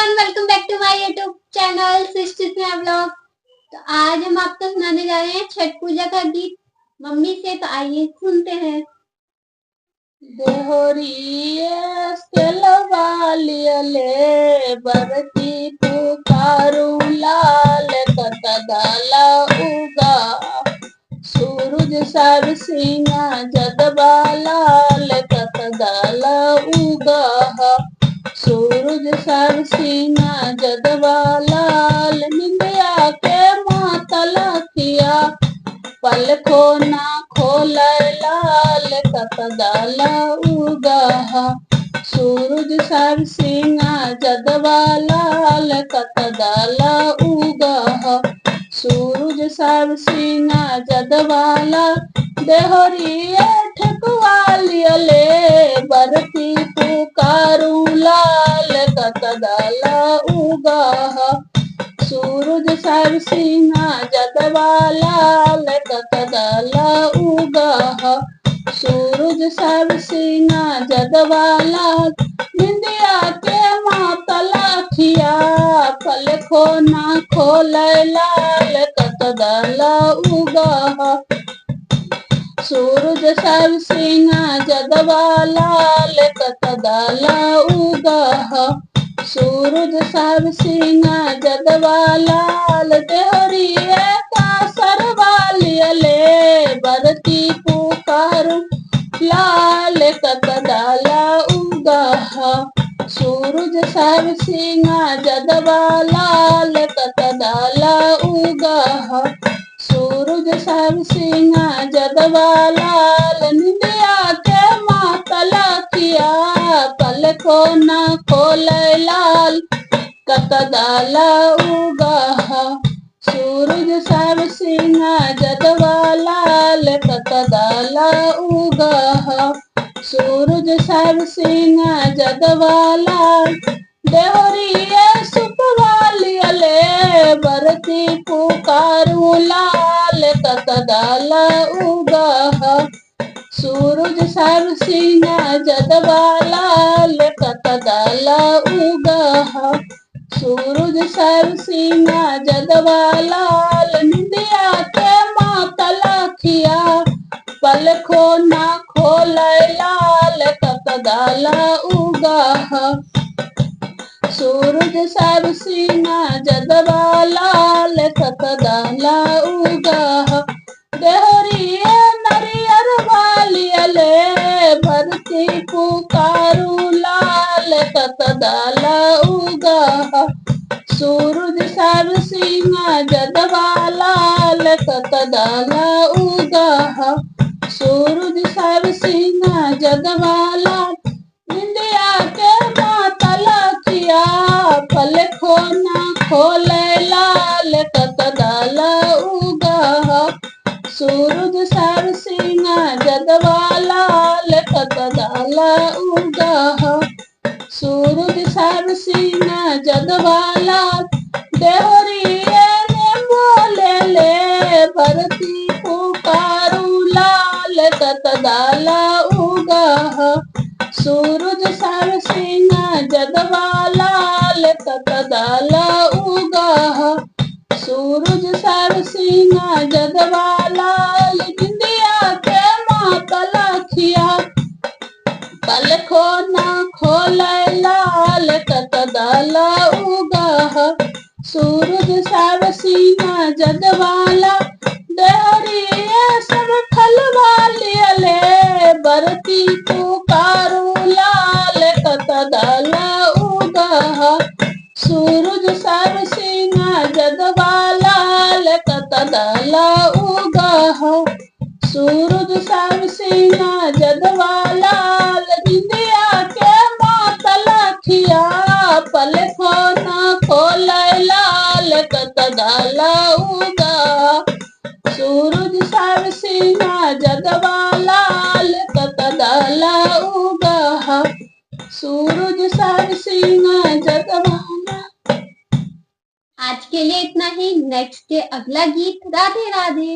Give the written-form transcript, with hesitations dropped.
Everyone, welcome back to my YouTube channel Srishti vlog. तो आज हम आपको सुनाने जा रहे हैं छठ पूजा का गीत मम्मी से। तो आइए सुनते हैं। बरती पुकारू लाल कतगाला उगा सूरज सर सिंगा जगबालाल कतगाला उगा सूरज सर सिंगा जगबालाल निंदिया के मातला किया पल खो ना खोल लाल कतगाला उगा सूरज सर सिंगा जगबालाल कतगाला उगा सूरज सर सिंगा जगबाला देहरिए ठकुआलियले बरती पुकारू लाल कतगाला उगा सूरज सर सिंगा जगबालाल कतगाला उगा सूरज सर सिंगा जगबाला निंदिया के मातला खिया पल खो ना खोल लाल कतगाला उगा सूरज सर सिंगा जगबालाल कतगाला उगा सूरज सर सिंगा जगबालाल देहरिए का सरवालियले बरती पुकार लाल कतगाला उगा सूरज सर सिंगा जगबालाल कतगाला उगा सूरज सर सिंगा जगबालाल निंदिया के मातला किया पल को ना खोल लाल कतगाला उगा सूरज सर सिंगा जगबालाल कतगाला उगा सूरज सर सिंगा जगबालाल देहरिए सुपवालियले बरती पुकारू लाल कतगाला उगा सूरज सर सिंगा जगबालाल कतगाला उगा सूरज सर सिंगा जगबालाल निंदिया के मातला खिया पल खो ना खोल लाल कतगाला उगा सूरज सर सिंगा जगबालाल कतगाला उगा देहरिए नरियर वालियले भरती पुकारू लाल कतगाला उगा सूरज सर सिंगा जगबालाल कतगाला उगा सूरज सर सिंगा जगबालाल निंदिया के मातला किया पल खो ना खोल लाल कतगाला उगा सूरज सर सिंगा जगबालाल कतगाला उगा सूरज सर सिंगा जगबालाल देहरिए ने बोले ले भरती पुकारू लाल कतगाला उगा सूरज सर सिंगा जगबालाल कतगाला उगा सूरज सर सिंगा जगबालाल निंदिया के मातला खिया पल खो ना खोल लाल कतगाला उगा सूरज सर सिंगा जगबाला देहरिए सब खलवालियले बरती पुकारू लाल कतगाला उगा सूरज सर सिंगा जगबालाल कतगाला उगा सूरज सर सिंगा जगबालाल निंदिया के मातला खिया पल खो ना खोल लाल कतगाला उगा सूरज सर सिंगा जगबालाल कतगाला उगा सूरज सर सिंगा जगबाला। आज के लिए इतना ही। नेक्स्ट डे अगला गीत। राधे राधे।